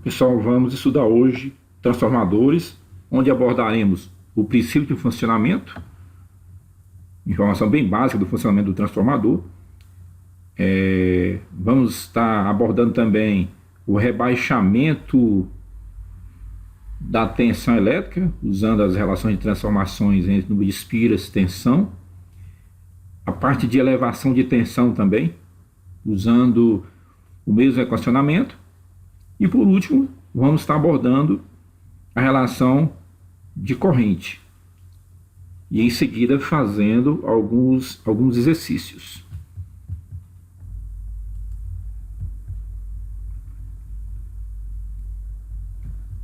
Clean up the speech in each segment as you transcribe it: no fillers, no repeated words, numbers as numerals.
Pessoal, vamos estudar hoje transformadores, onde abordaremos o princípio de funcionamento, informação bem básica do funcionamento do transformador. Vamos estar abordando também o rebaixamento da tensão elétrica, usando as relações de transformações entre número de espiras e tensão. A parte de elevação de tensão também, usando o mesmo equacionamento. E por último, vamos estar abordando a relação de corrente. E em seguida fazendo alguns exercícios.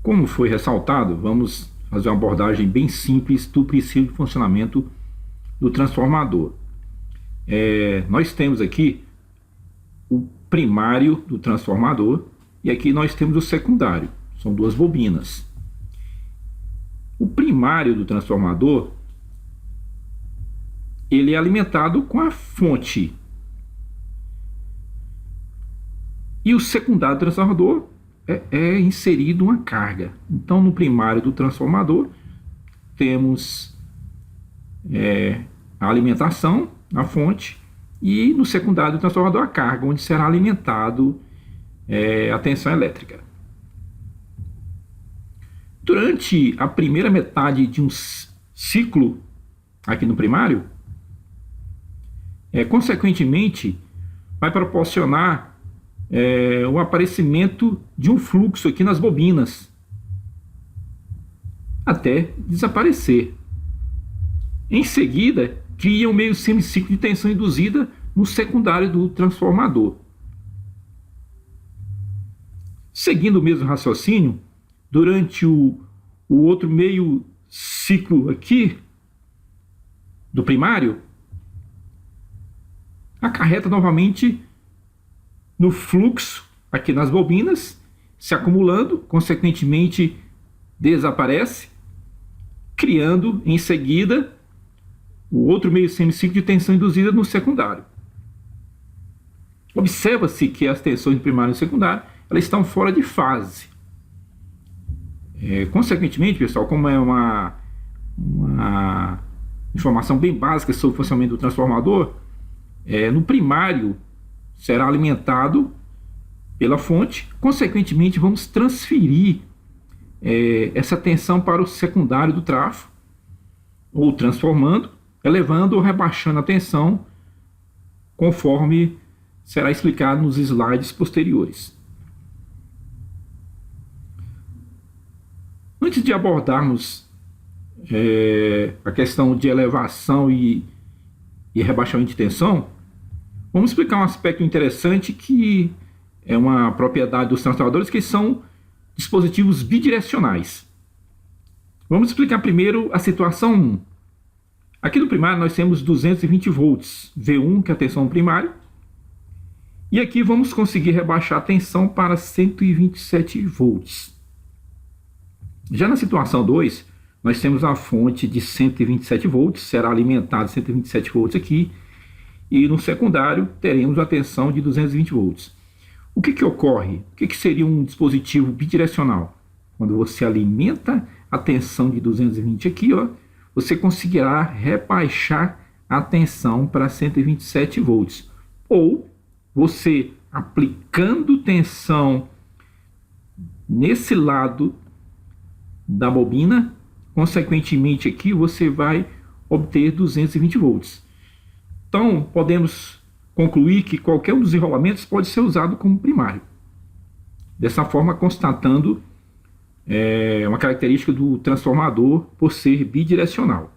Como foi ressaltado, vamos fazer uma abordagem bem simples do princípio de funcionamento do transformador. Nós temos aqui o primário do transformador e aqui nós temos o secundário, são duas bobinas. O primário do transformador, ele é alimentado com a fonte. E o secundário do transformador é inserido uma carga. Então, no primário do transformador, temos a alimentação, a fonte, e no secundário do transformador, a carga, onde será alimentado a tensão elétrica. Durante a primeira metade de um ciclo, aqui no primário, consequentemente, vai proporcionar o aparecimento de um fluxo aqui nas bobinas, até desaparecer. Em seguida, cria um meio semiciclo de tensão induzida no secundário do transformador. Seguindo o mesmo raciocínio, durante o outro meio ciclo aqui do primário, acarreta novamente no fluxo aqui nas bobinas, se acumulando, consequentemente desaparece, criando em seguida o outro meio semiciclo de tensão induzida no secundário. Observa-se que as tensões do primário e do secundário elas estão fora de fase. Consequentemente, pessoal, como é uma informação bem básica sobre o funcionamento do transformador, no primário será alimentado pela fonte, consequentemente vamos transferir essa tensão para o secundário do trafo, ou transformando, elevando ou rebaixando a tensão, conforme será explicado nos slides posteriores. Antes de abordarmos a questão de elevação e rebaixamento de tensão, vamos explicar um aspecto interessante que é uma propriedade dos transformadores, que são dispositivos bidirecionais. Vamos explicar primeiro a situação 1. Aqui no primário nós temos 220 volts, V1, que é a tensão primária, e aqui vamos conseguir rebaixar a tensão para 127 volts. Já na situação 2, nós temos a fonte de 127 volts, será alimentado 127 volts aqui, e no secundário teremos a tensão de 220 volts. O que ocorre? O que seria um dispositivo bidirecional? Quando você alimenta a tensão de 220 aqui, você conseguirá rebaixar a tensão para 127 volts. Ou você aplicando tensão nesse lado da bobina, consequentemente aqui você vai obter 220 volts. Então, podemos concluir que qualquer um dos enrolamentos pode ser usado como primário. Dessa forma, constatando uma característica do transformador por ser bidirecional.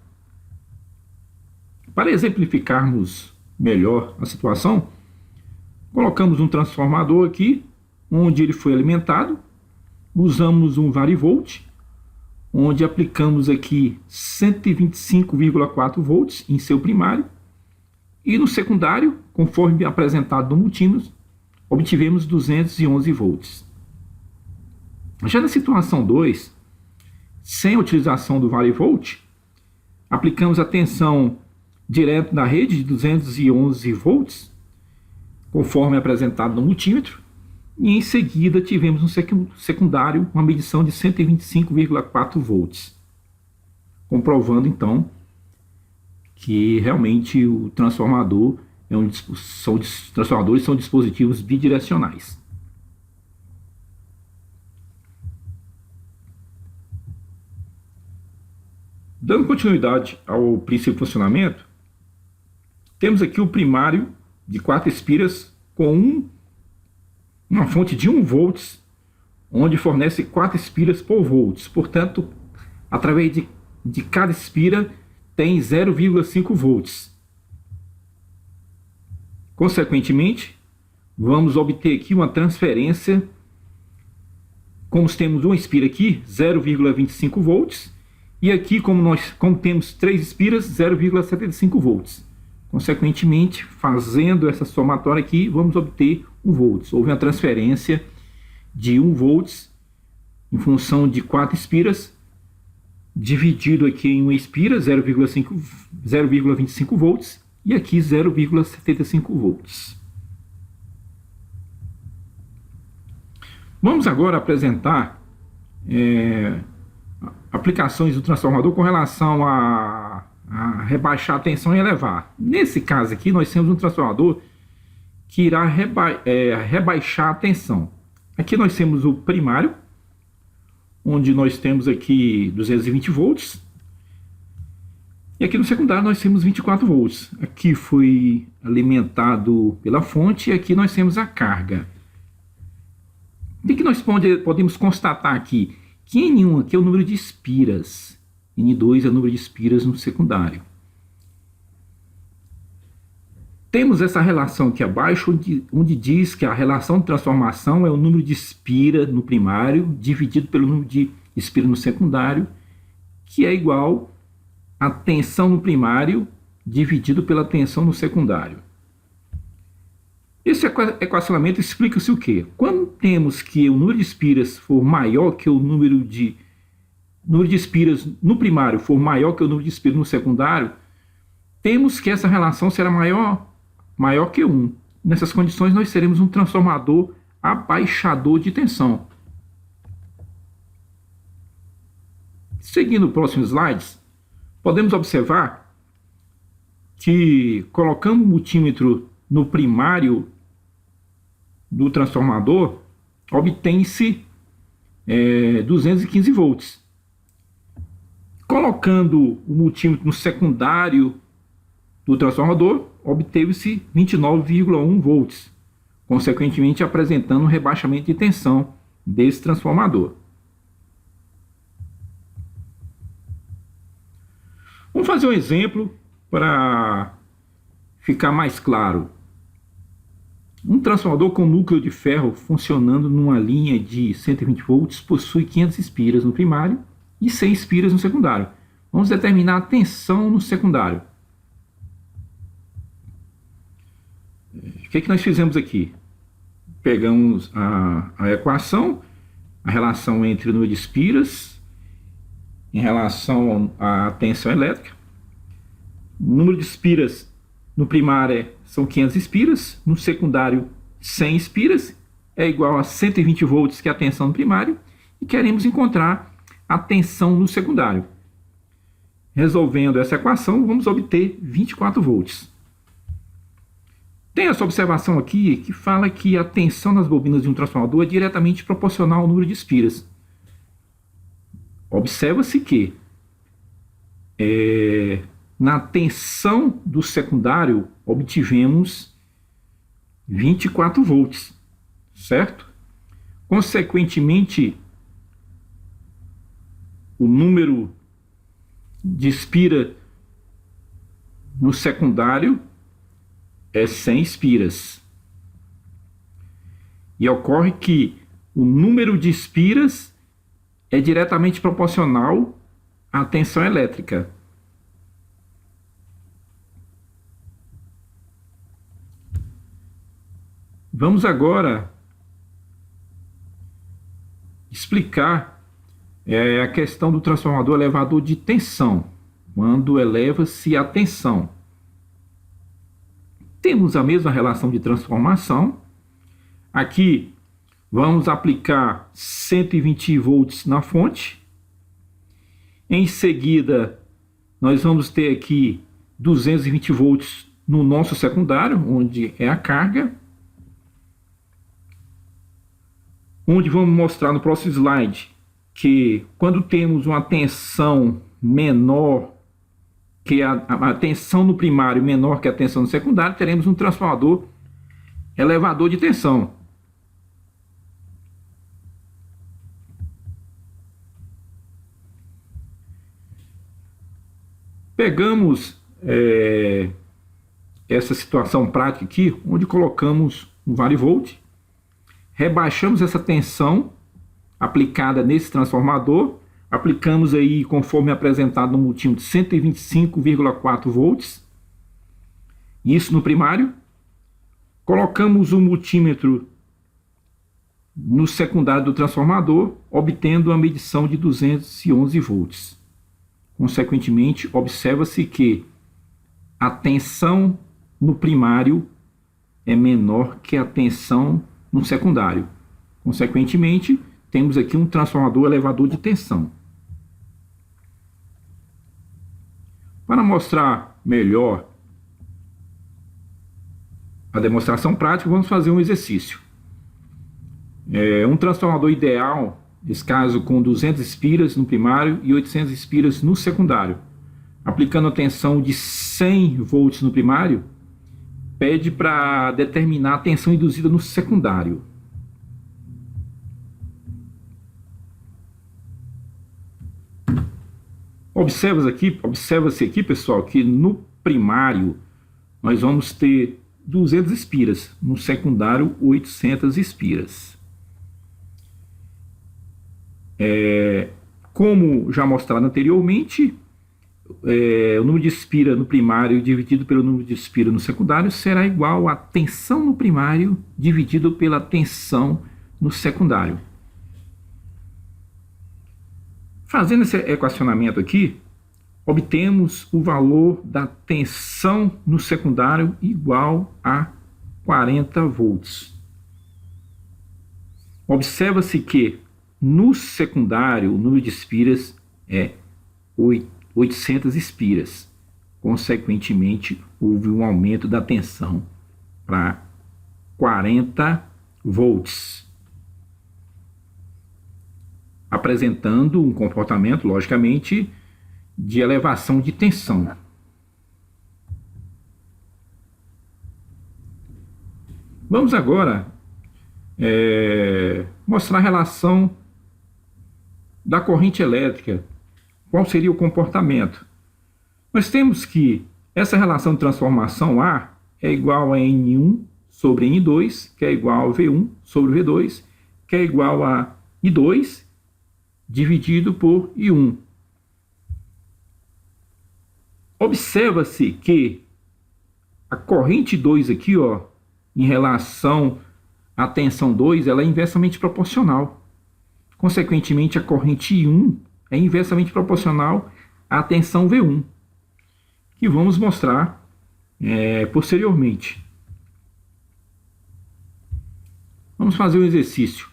Para exemplificarmos melhor a situação, colocamos um transformador aqui, onde ele foi alimentado, usamos um varivolt, onde aplicamos aqui 125,4 volts em seu primário, e no secundário, conforme apresentado no multímetro, obtivemos 211 volts. Já na situação 2, sem a utilização do varivolt, aplicamos a tensão direto na rede de 211 volts, conforme apresentado no multímetro, E em seguida tivemos no secundário uma medição de 125,4 volts, comprovando então que realmente o transformador transformadores são dispositivos bidirecionais. Dando continuidade ao princípio de funcionamento, temos aqui o primário de 4 espiras com uma fonte de 1 volts, onde fornece 4 espiras por volts. Portanto, através de cada espira tem 0,5 volts. Consequentemente, vamos obter aqui uma transferência, como temos uma espira aqui, 0,25 volts, e aqui, como temos 3 espiras, 0,75 volts. Consequentemente, fazendo essa somatória aqui, vamos obter 1 volts. Houve uma transferência de 1 volts em função de 4 espiras, dividido aqui em uma espira, 0,25 volts, e aqui 0,75 volts. Vamos agora apresentar aplicações do transformador com relação a rebaixar a tensão e elevar. Nesse caso aqui, nós temos um transformador que irá rebaixar a tensão. Aqui nós temos o primário, onde nós temos aqui 220 volts. E aqui no secundário nós temos 24 volts. Aqui foi alimentado pela fonte e aqui nós temos a carga. O que nós podemos constatar aqui? Que N1 aqui é o número de espiras. N2 é o número de espiras no secundário. Temos essa relação aqui abaixo, onde diz que a relação de transformação é o número de espira no primário dividido pelo número de espira no secundário, que é igual a tensão no primário dividido pela tensão no secundário. Esse equacionamento explica-se o quê? Quando temos que o número de espiras for maior que o número de espiras no primário for maior que o número de espiras no secundário, temos que essa relação será maior que 1. Nessas condições, nós teremos um transformador abaixador de tensão. Seguindo os próximos slides, podemos observar que, colocando o multímetro no primário do transformador, obtém-se 215 volts. Colocando o multímetro no secundário do transformador, obteve-se 29,1 volts, consequentemente apresentando um rebaixamento de tensão desse transformador. Vamos fazer um exemplo para ficar mais claro. Um transformador com núcleo de ferro funcionando numa linha de 120 volts possui 500 espiras no primário e 100 espiras no secundário. Vamos determinar a tensão no secundário. O que nós fizemos aqui? Pegamos a equação, a relação entre o número de espiras em relação à tensão elétrica. O número de espiras no primário são 500 espiras, no secundário 100 espiras, é igual a 120 volts, que é a tensão no primário, e queremos encontrar a tensão no secundário. Resolvendo essa equação, vamos obter 24 volts. Tem essa observação aqui que fala que a tensão nas bobinas de um transformador é diretamente proporcional ao número de espiras. Observa-se que na tensão do secundário obtivemos 24 volts, certo? Consequentemente, o número de espira no secundário é 100 espiras. E ocorre que o número de espiras é diretamente proporcional à tensão elétrica. Vamos agora explicar a questão do transformador elevador de tensão, quando eleva-se a tensão. Temos a mesma relação de transformação. Aqui Vamos aplicar 120 volts na fonte. Em seguida, nós vamos ter aqui 220 volts no nosso secundário, onde é a carga. Onde vamos mostrar no próximo slide que quando temos uma tensão menor, que a tensão no primário menor que a tensão no secundário, teremos um transformador elevador de tensão. Pegamos essa situação prática aqui, onde colocamos um varivolt, rebaixamos essa tensão aplicada nesse transformador, aplicamos aí conforme apresentado no multímetro 125,4 volts, isso no primário. Colocamos o multímetro no secundário do transformador, obtendo a medição de 211 volts. Consequentemente, observa-se que a tensão no primário é menor que a tensão no secundário. Consequentemente, temos aqui um transformador elevador de tensão. Para mostrar melhor a demonstração prática, vamos fazer um exercício. Um transformador ideal, nesse caso com 200 espiras no primário e 800 espiras no secundário. Aplicando a tensão de 100 volts no primário, pede para determinar a tensão induzida no secundário. Observa-se aqui, pessoal, que no primário nós vamos ter 200 espiras, no secundário 800 espiras. Como já mostrado anteriormente, o número de espira no primário dividido pelo número de espira no secundário será igual à tensão no primário dividido pela tensão no secundário. Fazendo esse equacionamento aqui, obtemos o valor da tensão no secundário igual a 40 volts. Observa-se que no secundário o número de espiras é 800 espiras. Consequentemente, houve um aumento da tensão para 40 volts. Apresentando um comportamento, logicamente, de elevação de tensão. Vamos agora mostrar a relação da corrente elétrica. Qual seria o comportamento? Nós temos que essa relação de transformação A é igual a N1 sobre N2, que é igual a V1 sobre V2, que é igual a I2 dividido por I1. Observa-se que a corrente 2 aqui, ó, em relação à tensão 2, ela é inversamente proporcional. Consequentemente, a corrente I1 é inversamente proporcional à tensão V1, que vamos mostrar posteriormente. Vamos fazer um exercício.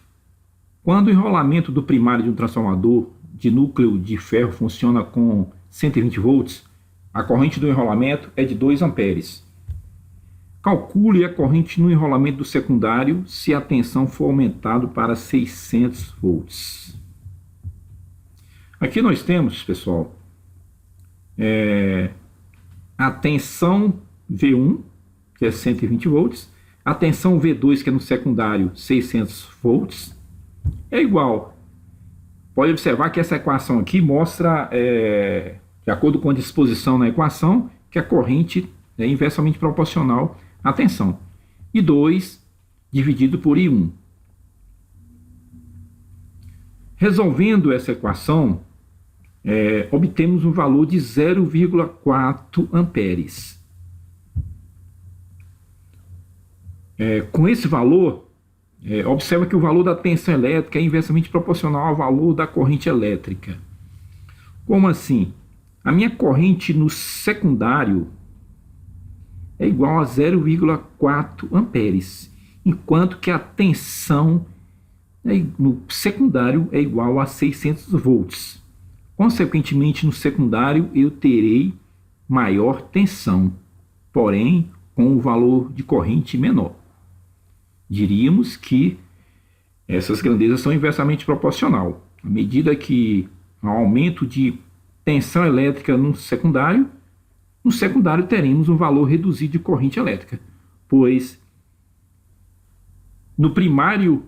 Quando o enrolamento do primário de um transformador de núcleo de ferro funciona com 120 volts, a corrente do enrolamento é de 2 amperes. Calcule a corrente no enrolamento do secundário se a tensão for aumentada para 600 volts. Aqui nós temos, pessoal, a tensão V1, que é 120 volts, a tensão V2, que é no secundário, 600 volts, é igual. Pode observar que essa equação aqui mostra, de acordo com a disposição na equação, que a corrente é inversamente proporcional à tensão. I2 dividido por I1. Resolvendo essa equação, obtemos um valor de 0,4 amperes. Com esse valor, observa que o valor da tensão elétrica é inversamente proporcional ao valor da corrente elétrica. Como assim? A minha corrente no secundário é igual a 0,4 amperes, enquanto que a tensão no secundário é igual a 600 volts. Consequentemente, no secundário eu terei maior tensão, porém com o valor de corrente menor. Diríamos que essas grandezas são inversamente proporcional. À medida que há um aumento de tensão elétrica no secundário teremos um valor reduzido de corrente elétrica, pois no primário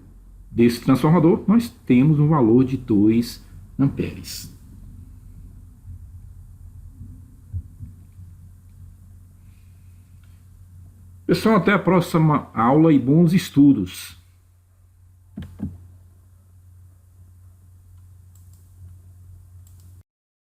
desse transformador nós temos um valor de 2 amperes. Pessoal, até a próxima aula e bons estudos.